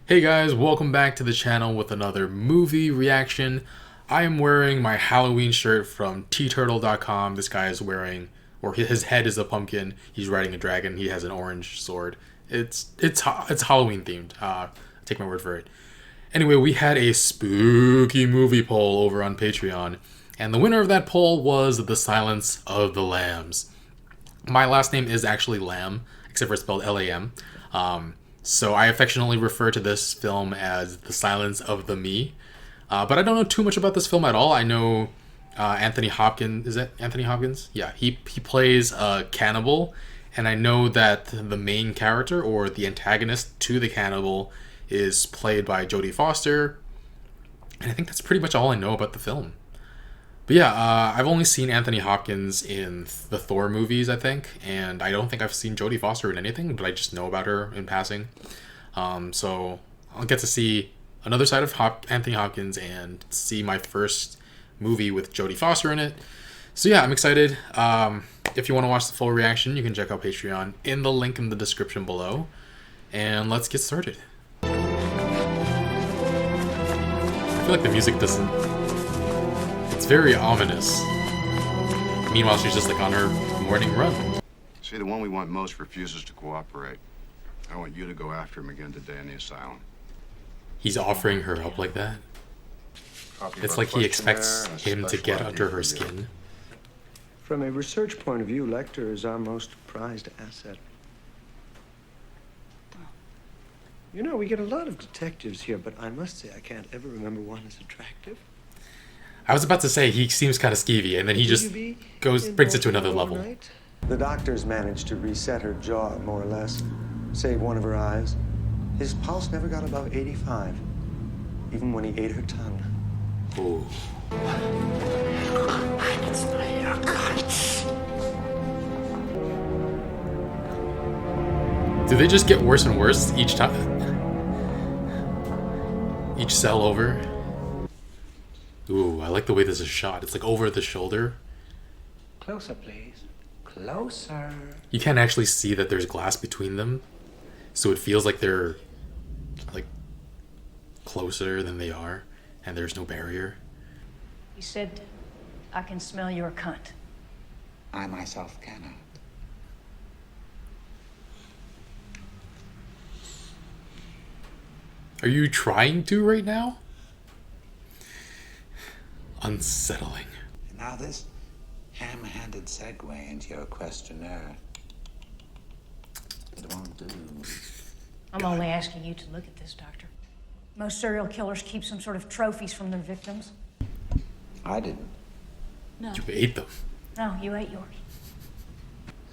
Hey guys, welcome back to the channel with another movie reaction. I am wearing my Halloween shirt from tturtle.com. This guy is wearing, or his head is a pumpkin. He's riding a dragon. He has an orange sword. It's Halloween themed. Take my word for it. Anyway, we had a spooky movie poll over on Patreon, and the winner of that poll was The Silence of the Lambs. My last name is actually Lamb, except for it's spelled Lam. So I affectionately refer to this film as The Silence of the Me. But I don't know too much about this film at all. I know Anthony Hopkins. Is it Anthony Hopkins? Yeah, he plays a cannibal. And I know that the main character, or the antagonist to the cannibal, is played by Jodie Foster. And I think that's pretty much all I know about the film. But yeah, I've only seen Anthony Hopkins in the Thor movies, I think, and I don't think I've seen Jodie Foster in anything, but I just know about her in passing. So I'll get to see another side of Anthony Hopkins and see my first movie with Jodie Foster in it. So yeah, I'm excited. If you want to watch the full reaction, you can check out Patreon in the link in the description below. And let's get started. I feel like the music doesn't... It's very ominous. Meanwhile, she's just like on her morning run. See, the one we want most refuses to cooperate. I want you to go after him again today in the asylum. He's offering her help like that? It's like he expects him to get under her skin. From a research point of view, Lecter is our most prized asset. You know, we get a lot of detectives here, but I must say I can't ever remember one as attractive. I was about to say he seems kind of skeevy, and then he just brings it to another level. The doctors managed to reset her jaw, more or less, save one of her eyes. His pulse never got above 85, even when he ate her tongue. Ooh. I can smell your guts. Do they just get worse and worse each time? Each cell over? Ooh, I like the way this is shot. It's like over the shoulder. Closer, please. Closer. You can't actually see that there's glass between them, so it feels like they're like closer than they are, and there's no barrier. He said, I can smell your cunt. I myself cannot. Are you trying to right now? Unsettling. Now this ham-handed segue into your questionnaire. It won't do. I'm only asking you to look at this, Doctor. Most serial killers keep some sort of trophies from their victims. I didn't. No. You ate them. No, you ate yours.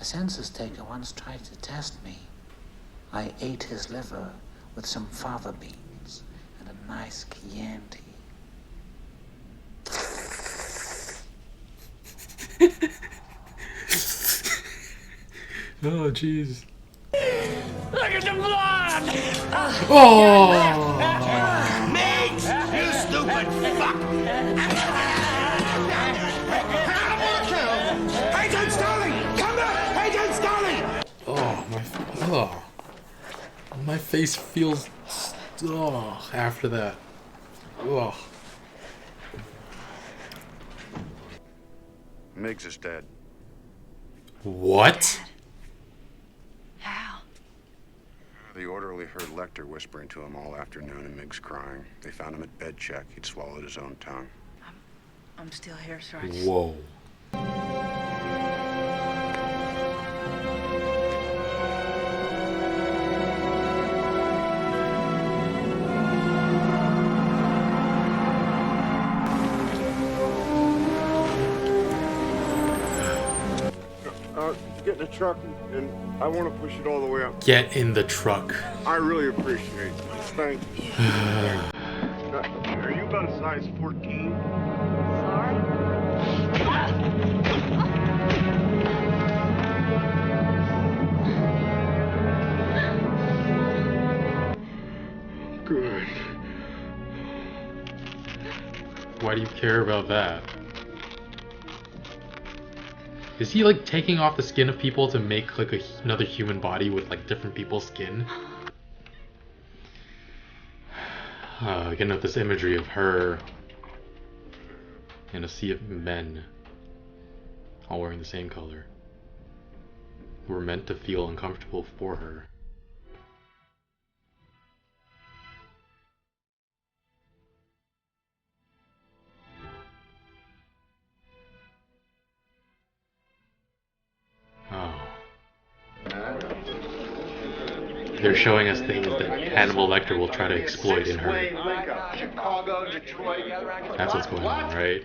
A census taker once tried to test me. I ate his liver with some fava beans and a nice Chianti. Oh, jeez. Look at the blood! Oh! Mate! You stupid fuck! Agent Starling! Come back! Agent Starling! Oh, my face feels after that. Oh. Miggs is dead. What? How? The orderly heard Lecter whispering to him all afternoon and Miggs crying. They found him at bed check. He'd swallowed his own tongue. I'm still here, so I just... Whoa. Get in the truck and I want to push it all the way up. Get in the truck. I really appreciate it. Thank you. Are you about a size 14? Good. Why do you care about that? Is he like taking off the skin of people to make like another human body with like different people's skin? Again with this imagery of her in a sea of men, all wearing the same color. We're meant to feel uncomfortable for her. Oh. They're showing us things that Hannibal Lecter will try to exploit in her. That's what's going on, right?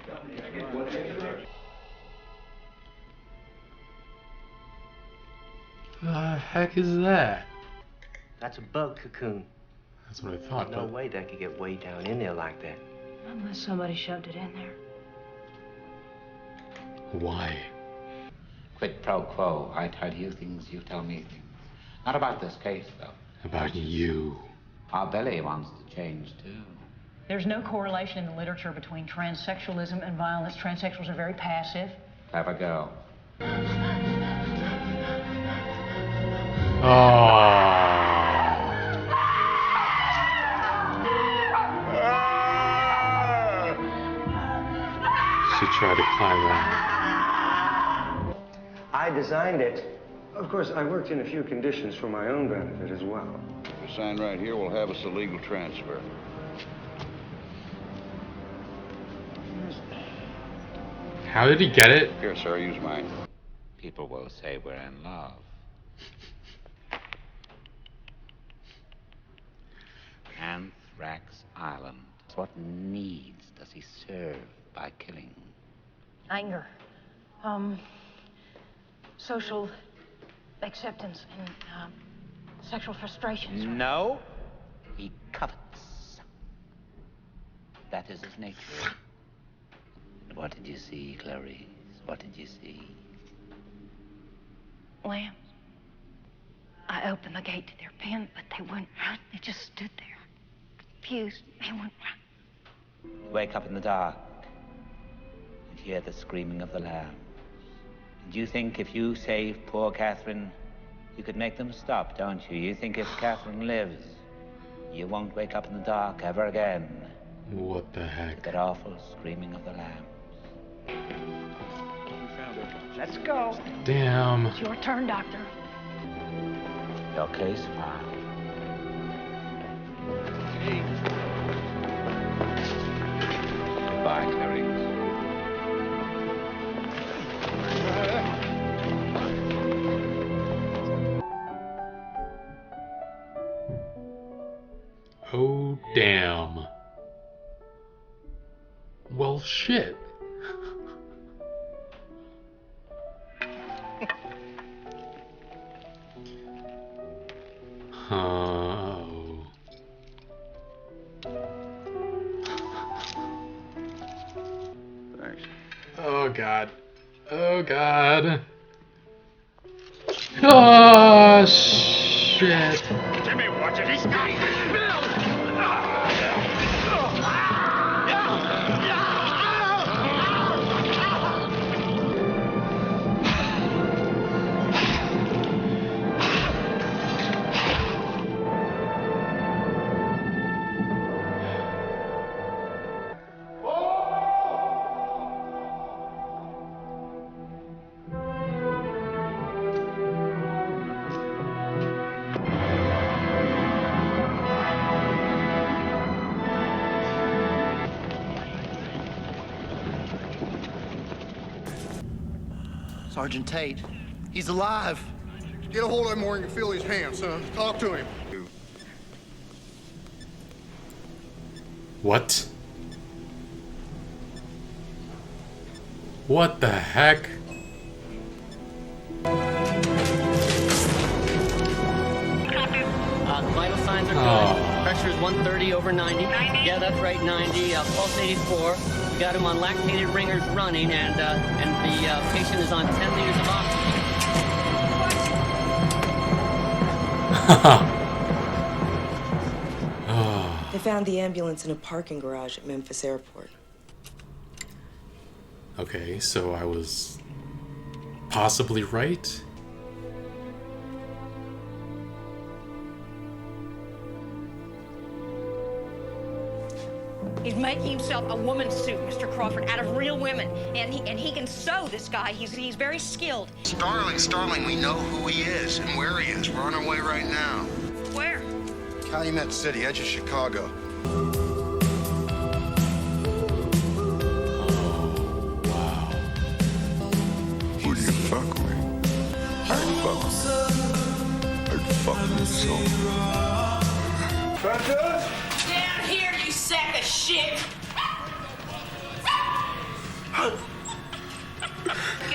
The heck is that? That's a bug cocoon. That's what I thought, No but way that could get way down in there like that. Unless somebody shoved it in there. why? Quid pro quo. I tell you things, you tell me things. Not about this case, though. About you. Our Billy wants to change, too. There's no correlation in the literature between transsexualism and violence. Transsexuals are very passive. Clever girl. She tried to climb out. I designed it. Of course, I worked in a few conditions for my own benefit as well. If you sign right here, we'll have us a legal transfer. How did he get it? Here, sir, use mine. People will say we're in love. Anthrax Island. What needs does he serve by killing? Anger. Social acceptance and sexual frustrations. No. He covets. That is his nature. What did you see, Clarice? What did you see? Lambs. I opened the gate to their pen, but they wouldn't run. They just stood there, confused. They wouldn't run. You wake up in the dark and hear the screaming of the lambs. And you think if you save poor Catherine, you could make them stop, don't you? You think if Catherine lives, you won't wake up in the dark ever again. What the heck? That awful screaming of the lambs. Let's go. Damn. It's your turn, Doctor. Your case filed. Goodbye, Clarice. Oh, damn. Well, shit. Oh. Thanks. Oh, God. Oh, God. Oh, shit. Jimmy, watch it. He's got it. Sergeant Tate, he's alive. Get a hold of him where you can feel his hands. Talk to him. What? What the heck? Vital signs are good. Oh. Pressure is 130 over 90. Yeah, that's right, 90. Pulse 84. We got him on lactated ringers running, and the patient is on 10 liters of oxygen. They found the ambulance in a parking garage at Memphis Airport. Okay, so I was possibly right? He's making himself a woman's suit, Mr. Crawford, out of real women. And he can sew, this guy. He's very skilled. Starling, we know who he is and where he is. We're on our way right now. Where? Calumet City, edge of Chicago. Would you fuck me? I'd fuck me. I'd fuck me so. Down here, you sack of shit!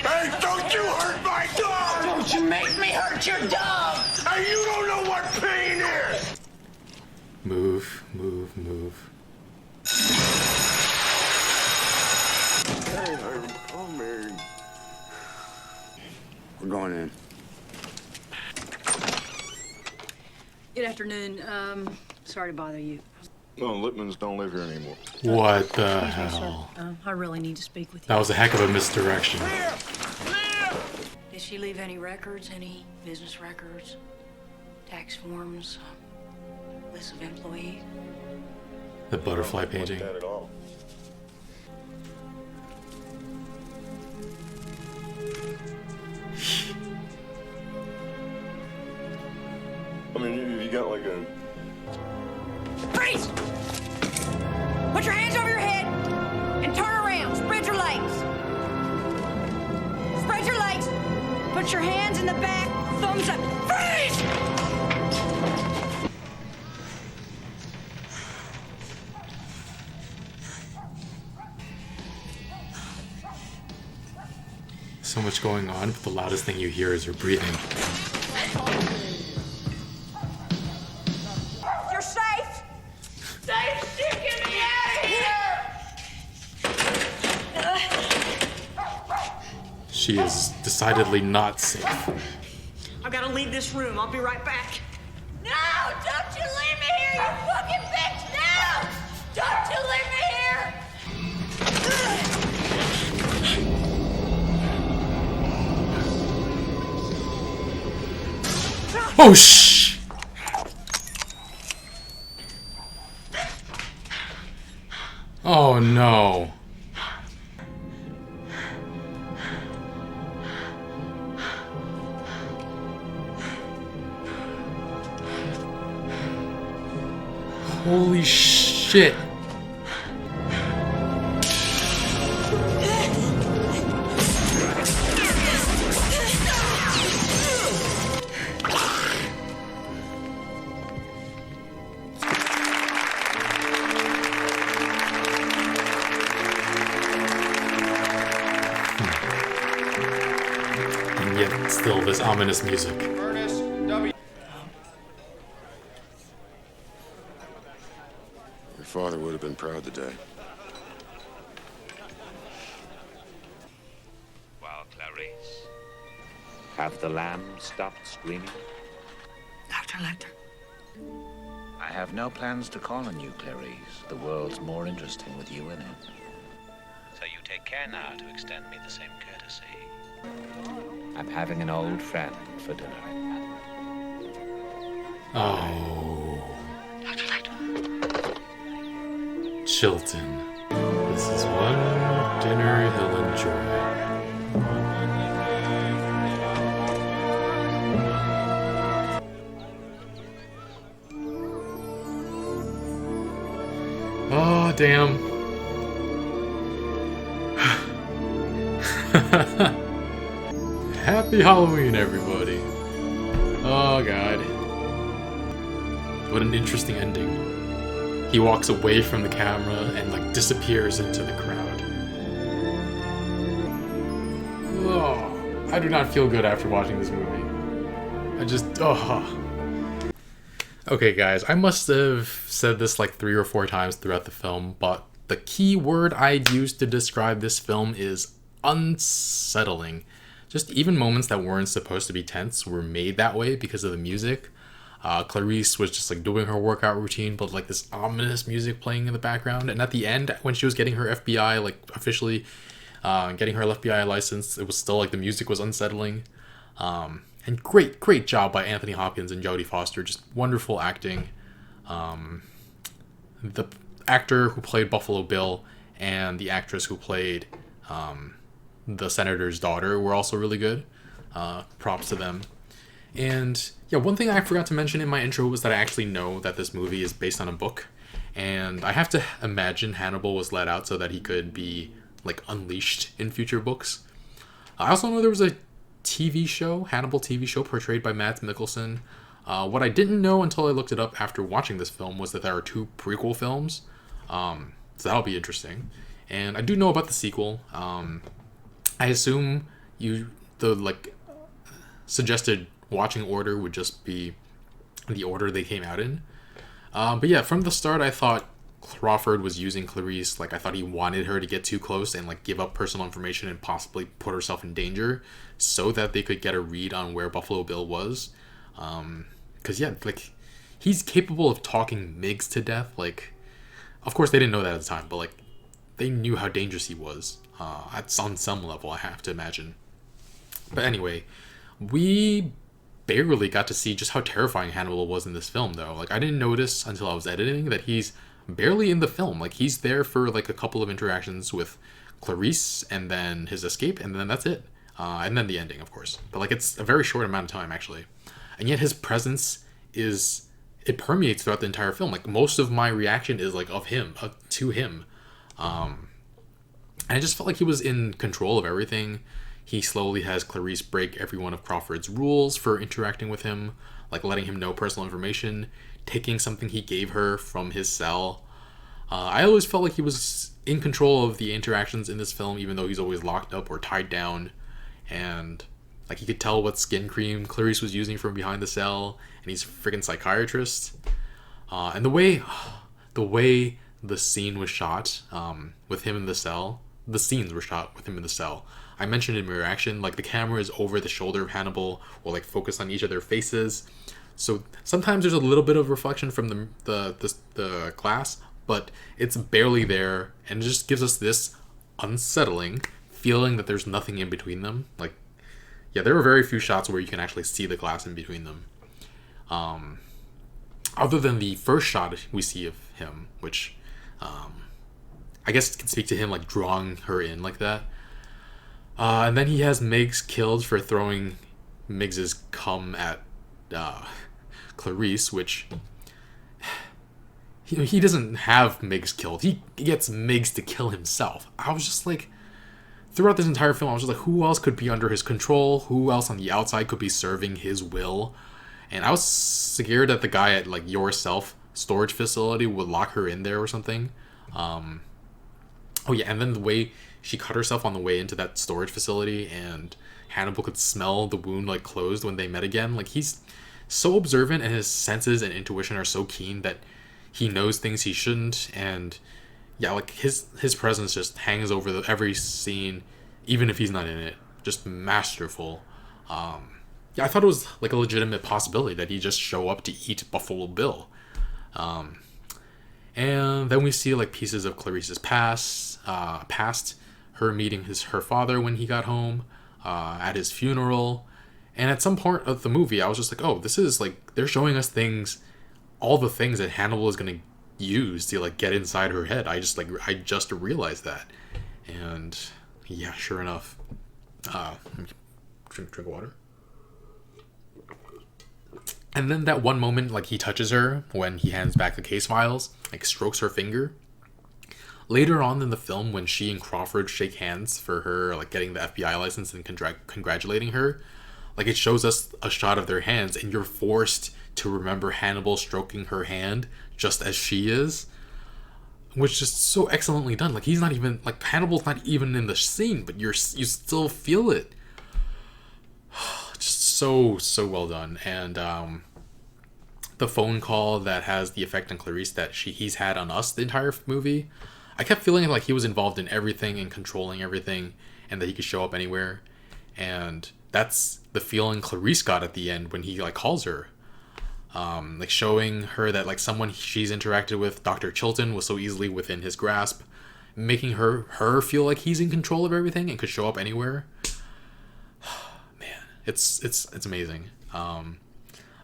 Hey, don't you hurt my dog! Don't you make me hurt your dog! Hey, you don't know what pain is! Move, move, move. Hey, I'm coming. We're going in. Good afternoon. Sorry to bother you. No, Lippmans don't live here anymore. What the hell? I really need to speak with you. That was a heck of a misdirection. Did she leave any records, any business records, tax forms, list of employees? The butterfly painting. Not at all. I mean, you got like a... Freeze! Put your hands over your head and turn around. Spread your legs. Spread your legs. Put your hands in the back. Thumbs up. Freeze! So much going on, but the loudest thing you hear is her breathing. You're safe. Safe. Get me out of here. She is decidedly not safe. I've got to leave this room. I'll be right back. No! Don't you leave me here, you fucking bitch! No! Don't you leave me here! Oh, shh! Oh, no. Holy shit. And yet, still, this ominous music. Your father would have been proud today. Well, Clarice, have the lambs stopped screaming? Dr. Lecter. I have no plans to call on you, Clarice. The world's more interesting with you in it. So you take care now to extend me the same courtesy. I'm having an old friend for dinner. Oh. Dr. Lecter. Chilton. This is one dinner he'll enjoy. Oh, damn. Happy Halloween, everybody. Oh, God. What an interesting ending. He walks away from the camera and, like, disappears into the crowd. Oh, I do not feel good after watching this movie. I just, oh. Okay, guys, I must have said this like 3 or 4 times throughout the film, but the key word I'd use to describe this film is unsettling. Just even moments that weren't supposed to be tense were made that way because of the music. Clarice was just like doing her workout routine, but like this ominous music playing in the background. And at the end, when she was getting her FBI, like officially getting her FBI license, it was still like the music was unsettling. And great job by Anthony Hopkins and Jodie Foster. Just wonderful acting. The actor who played Buffalo Bill and the actress who played the senator's daughter were also really good. Props to them. And yeah, one thing I forgot to mention in my intro was that I actually know that this movie is based on a book, and I have to imagine Hannibal was let out so that he could be like unleashed in future books. I also know there was a TV show, Hannibal TV show, portrayed by Mads Mikkelsen. What I didn't know until I looked it up after watching this film was that there are 2 prequel films. So that'll be interesting. And I do know about the sequel. I assume the suggested watching order would just be the order they came out in. But yeah, from the start, I thought Crawford was using Clarice. Like, I thought he wanted her to get too close and like give up personal information and possibly put herself in danger so that they could get a read on where Buffalo Bill was. Because yeah, like, he's capable of talking Miggs to death. Like, of course they didn't know that at the time, but like, they knew how dangerous he was. On some level, I have to imagine. But anyway, we barely got to see just how terrifying Hannibal was in this film, though. Like, I didn't notice until I was editing that he's barely in the film. Like, he's there for like a couple of interactions with Clarice and then his escape, and then that's it. And then the ending, of course. But like, it's a very short amount of time, actually. And yet his presence it permeates throughout the entire film. Like, most of my reaction is like of him, to him. And I just felt like he was in control of everything. He slowly has Clarice break every one of Crawford's rules for interacting with him, like letting him know personal information, taking something he gave her from his cell. I always felt like he was in control of the interactions in this film, even though he's always locked up or tied down. And like, he could tell what skin cream Clarice was using from behind the cell, and he's a freaking psychiatrist. And the way the scene was shot with him in the cell, the scenes were shot with him in the cell. I mentioned in my reaction, like, the camera is over the shoulder of Hannibal, or like focused on each of their faces. So sometimes there's a little bit of reflection from the glass, but it's barely there, and it just gives us this unsettling feeling that there's nothing in between them. Like, yeah, there are very few shots where you can actually see the glass in between them. Other than the first shot we see of him, which I guess can speak to him like drawing her in like that. And then he has Miggs killed for throwing Miggs's cum at Clarice, which he doesn't have Miggs killed. He gets Miggs to kill himself. I was just like, throughout this entire film, I was just like, who else could be under his control? Who else on the outside could be serving his will? And I was scared that the guy at like Your Self storage facility would lock her in there or something. Oh yeah, and then the way she cut herself on the way into that storage facility, and Hannibal could smell the wound like closed when they met again. Like, he's so observant, and his senses and intuition are so keen that he knows things he shouldn't. And yeah, like, his presence just hangs over every scene, even if he's not in it. Just masterful. Yeah, I thought it was like a legitimate possibility that he just show up to eat Buffalo Bill. And then we see like pieces of Clarice's past, her meeting her father when he got home, at his funeral. And at some point of the movie, I was just like, oh, this is like, they're showing us things, all the things that Hannibal is going to use to like get inside her head. I just realized that. And yeah, sure enough. Drink water. And then that one moment, like, he touches her when he hands back the case files, like, strokes her finger. Later on in the film, when she and Crawford shake hands for her, like, getting the FBI license and congratulating her, like, it shows us a shot of their hands, and you're forced to remember Hannibal stroking her hand just as she is, which is just so excellently done. Like, he's not even, like, Hannibal's not even in the scene, but you still feel it. Just so well done. And the phone call that has the effect on Clarice that he's had on us the entire movie, I kept feeling like he was involved in everything and controlling everything, and that he could show up anywhere. And that's the feeling Clarice got at the end when he like calls her, like showing her that like someone she's interacted with, Dr. Chilton, was so easily within his grasp, making her feel like he's in control of everything and could show up anywhere. It's amazing.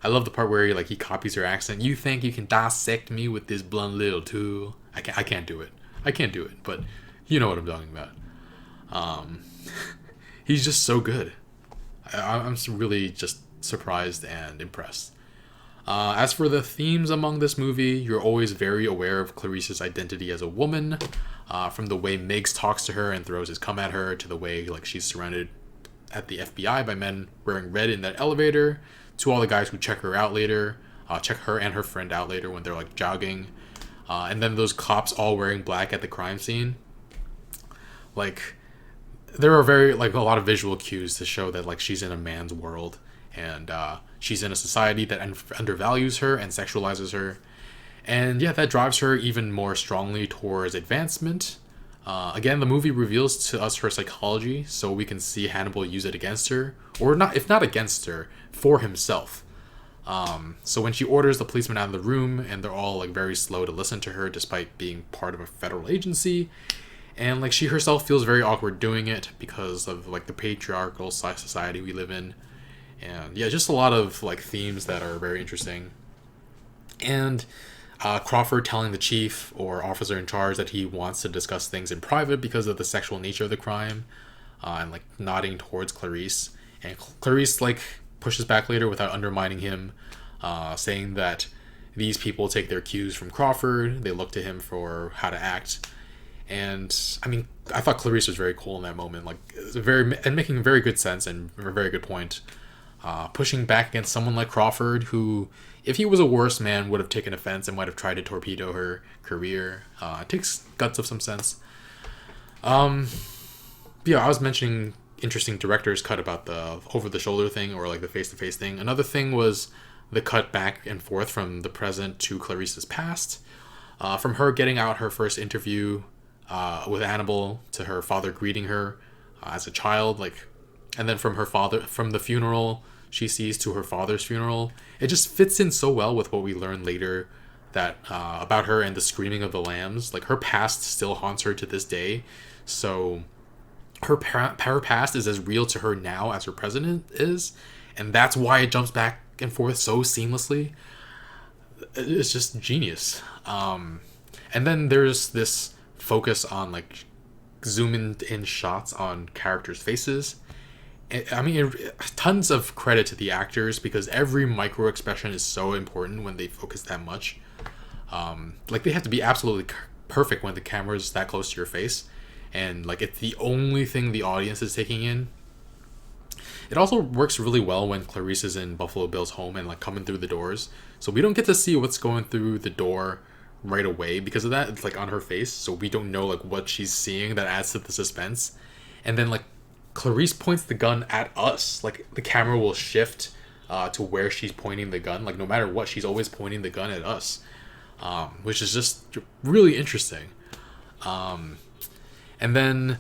I love the part where he copies her accent. You think you can dissect me with this blunt little tool? I can't do it. I can't do it. But you know what I'm talking about. He's just so good. I'm really just surprised and impressed. As for the themes among this movie, you're always very aware of Clarice's identity as a woman, from the way Miggs talks to her and throws his cum at her, to the way she's surrounded at the FBI by men wearing red in that elevator, to all the guys who check her out later, check her and her friend out later when they're jogging, and then those cops all wearing black at the crime scene. There are a lot of visual cues to show that she's in a man's world, and she's in a society that undervalues her and sexualizes her, and yeah, that drives her even more strongly towards advancement. Again, the movie reveals to us her psychology, so we can see Hannibal use it against her, or not, if not against her, for himself. So when she orders the policeman out of the room, and they're all very slow to listen to her despite being part of a federal agency, and she herself feels very awkward doing it because of the patriarchal society we live in. And yeah, just a lot of themes that are very interesting. And Crawford telling the chief or officer in charge that he wants to discuss things in private because of the sexual nature of the crime, and nodding towards Clarice. And Clarice pushes back later without undermining him, saying that these people take their cues from Crawford. They look to him for how to act. And I mean, I thought Clarice was very cool in that moment, making very good sense and a very good point. Pushing back against someone like Crawford, who, if he was a worse man, would have taken offense and might have tried to torpedo her career. It takes guts of some sense. Yeah, I was mentioning interesting director's cut about the over-the-shoulder thing, or the face-to-face thing. Another thing was the cut back and forth from the present to Clarice's past. From her getting out her first interview with Hannibal, to her father greeting her as a child, and then from the funeral she sees to her father's funeral. It just fits in so well with what we learn later that about her and the screaming of the lambs. Her past still haunts her to this day, so her past is as real to her now as her present is, and that's why it jumps back and forth so seamlessly. It's just genius. And then there's this focus on zoomed in shots on characters' faces. I mean, tons of credit to the actors, because every micro expression is so important when they focus that much. They have to be absolutely perfect when the camera is that close to your face, and it's the only thing the audience is taking in. It also works really well when Clarice is in Buffalo Bill's home and coming through the doors, so we don't get to see what's going through the door right away because of that. It's on her face, so we don't know what she's seeing. That adds to the suspense. And then Clarice points the gun at us. The camera will shift to where she's pointing the gun. No matter what, she's always pointing the gun at us, which is just really interesting. And then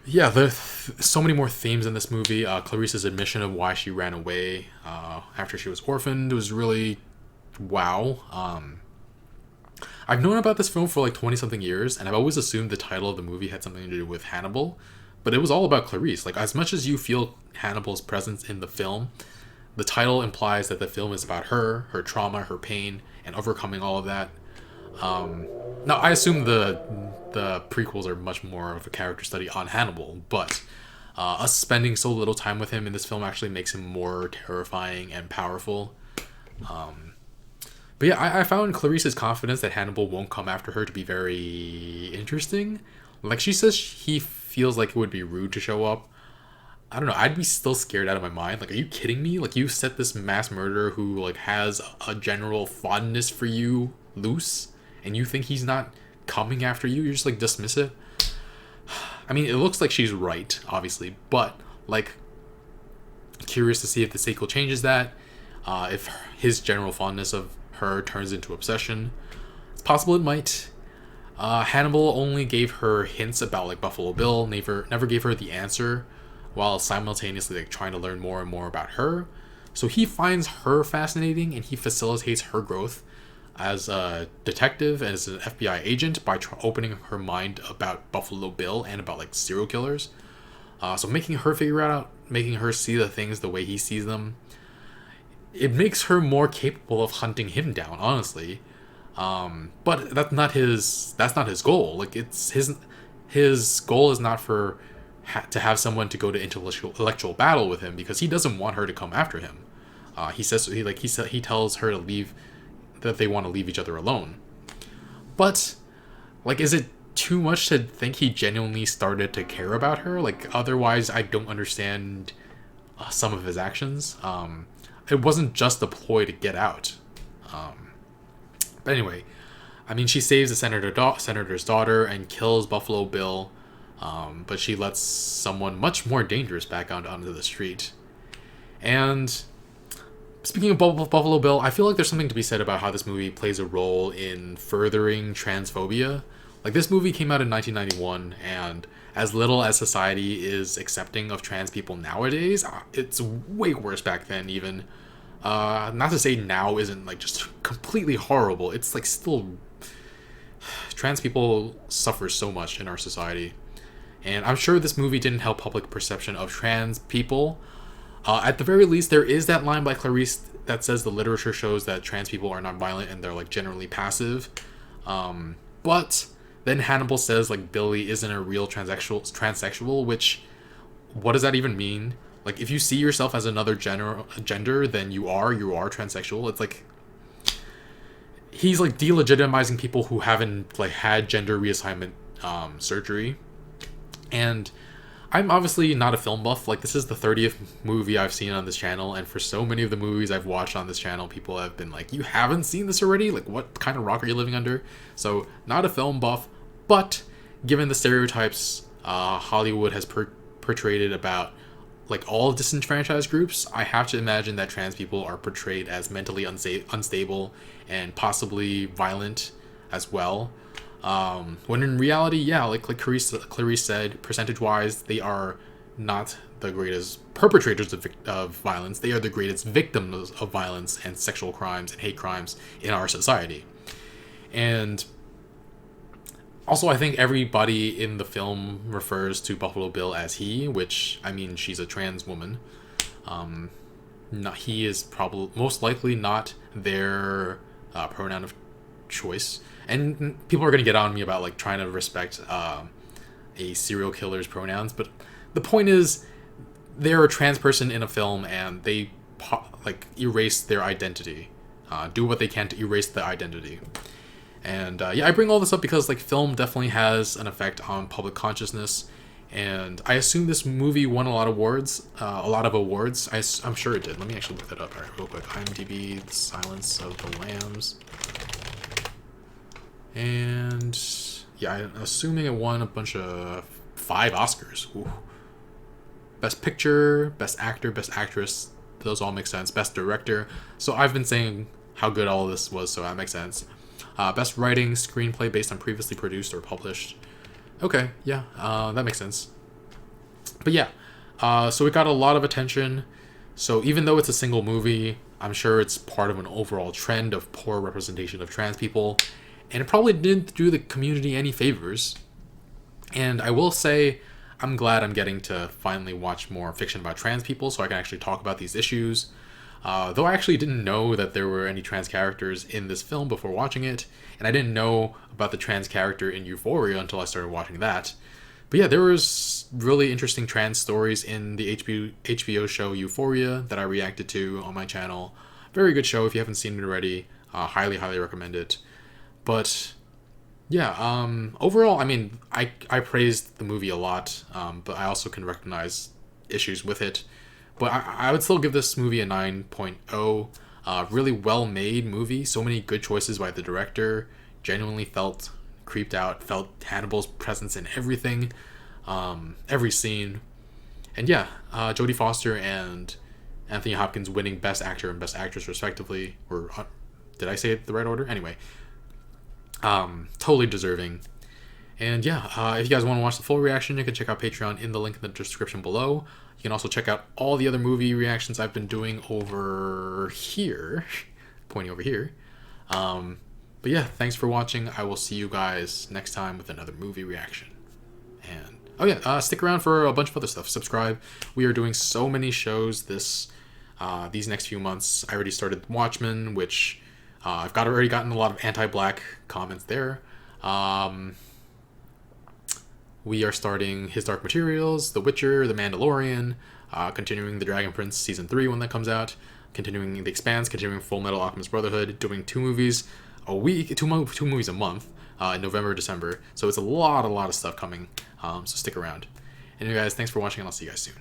yeah, there's so many more themes in this movie. Clarice's admission of why she ran away after she was orphaned was really wow. I've known about this film for 20-something years, and I've always assumed the title of the movie had something to do with Hannibal, but it was all about Clarice. As much as you feel Hannibal's presence in the film, the title implies that the film is about her trauma, her pain, and overcoming all of that. Now, I assume the prequels are much more of a character study on Hannibal, but us spending so little time with him in this film actually makes him more terrifying and powerful. But yeah, I found Clarice's confidence that Hannibal won't come after her to be very interesting. She says he feels it would be rude to show up. I don't know, I'd be still scared out of my mind. Are you kidding me? You set this mass murderer who has a general fondness for you loose, and you think he's not coming after you? You're just dismiss it? I mean, it looks like she's right, obviously, but curious to see if the sequel changes that. If his general fondness of her turns into obsession. It's possible it might. Hannibal only gave her hints about Buffalo Bill, never gave her the answer, while simultaneously trying to learn more and more about her. So he finds her fascinating, and he facilitates her growth as a detective and as an FBI agent by opening her mind about Buffalo Bill and about serial killers. So making her figure out, making her see the things the way he sees them. it makes her more capable of hunting him down, honestly. But that's not his goal. Like, it's his goal is not for to have someone to go to intellectual battle with him, because he doesn't want her to come after him. He tells her to leave, that they want to leave each other alone. But like, is it too much to think he genuinely started to care about her? Like, otherwise I don't understand some of his actions. It wasn't just a ploy to get out. But anyway, I mean, she saves the senator's daughter and kills Buffalo Bill, but she lets someone much more dangerous back out onto the street. And speaking of Buffalo Bill, I feel like there's something to be said about how this movie plays a role in furthering transphobia. Like, this movie came out in 1991, and as little as society is accepting of trans people nowadays, it's way worse back then even. Not to say now isn't, like, just completely horrible. It's, like, still... Trans people suffer so much in our society. And I'm sure this movie didn't help public perception of trans people. At the very least, there is that line by Clarice that says the literature shows that trans people are not violent and they're, like, generally passive. But then Hannibal says, like, Billy isn't a real transsexual, which... What does that even mean? Like, if you see yourself as another gender, then you are transsexual. It's like, he's like delegitimizing people who haven't like had gender reassignment surgery. And I'm obviously not a film buff. Like, this is the 30th movie I've seen on this channel, and for so many of the movies I've watched on this channel, people have been like, you haven't seen this already? Like, what kind of rock are you living under? So, not a film buff, but given the stereotypes Hollywood has portrayed about like all disenfranchised groups, I have to imagine that trans people are portrayed as mentally unstable and possibly violent as well. When in reality, yeah, like Clarice said, percentage-wise, they are not the greatest perpetrators of violence. They are the greatest victims of violence and sexual crimes and hate crimes in our society. And also, I think everybody in the film refers to Buffalo Bill as he, which, I mean, she's a trans woman. He is probably most likely not their pronoun of choice. And people are going to get on me about like trying to respect a serial killer's pronouns, but the point is, they're a trans person in a film and they like erase their identity, do what they can to erase the identity. And yeah, I bring all this up because like film definitely has an effect on public consciousness, and I assume this movie won a lot of awards. I'm sure it did. Let me actually look that up real quick. IMDb, The Silence of the Lambs. And yeah, I'm assuming it won a bunch of 5 Oscars. Ooh. Best Picture, Best Actor, Best Actress. Those all make sense. Best Director. So I've been saying how good all of this was, so that makes sense. Best Writing, Screenplay based on previously produced or published. Okay, yeah, that makes sense. But yeah, so it got a lot of attention. So even though it's a single movie, I'm sure it's part of an overall trend of poor representation of trans people. And it probably didn't do the community any favors. And I will say, I'm glad I'm getting to finally watch more fiction about trans people so I can actually talk about these issues. Though I actually didn't know that there were any trans characters in this film before watching it, and I didn't know about the trans character in Euphoria until I started watching that. But yeah, there was really interesting trans stories in the HBO show Euphoria that I reacted to on my channel. Very good show if you haven't seen it already. Highly recommend it. But yeah, overall, I mean, I praised the movie a lot, but I also can recognize issues with it. But I would still give this movie a 9.0. Really well-made movie. So many good choices by the director. Genuinely felt creeped out. Felt Hannibal's presence in everything. Every scene. And yeah, Jodie Foster and Anthony Hopkins winning Best Actor and Best Actress respectively. Or did I say it the right order? Anyway. Totally deserving. And yeah, if you guys want to watch the full reaction, you can check out Patreon in the link in the description below. You can also check out all the other movie reactions I've been doing over here. Pointing over here. But yeah, thanks for watching. I will see you guys next time with another movie reaction. And oh yeah, stick around for a bunch of other stuff. Subscribe. We are doing so many shows this These next few months, I already started Watchmen, which I've already gotten a lot of anti-black comments there. We are starting His Dark Materials, The Witcher, The Mandalorian, continuing The Dragon Prince Season 3 when that comes out, continuing The Expanse, continuing Full Metal Alchemist Brotherhood, doing 2 movies a week, two movies a month in November, December. So it's a lot of stuff coming, so stick around. Anyway, guys, thanks for watching, and I'll see you guys soon.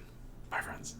Bye, friends.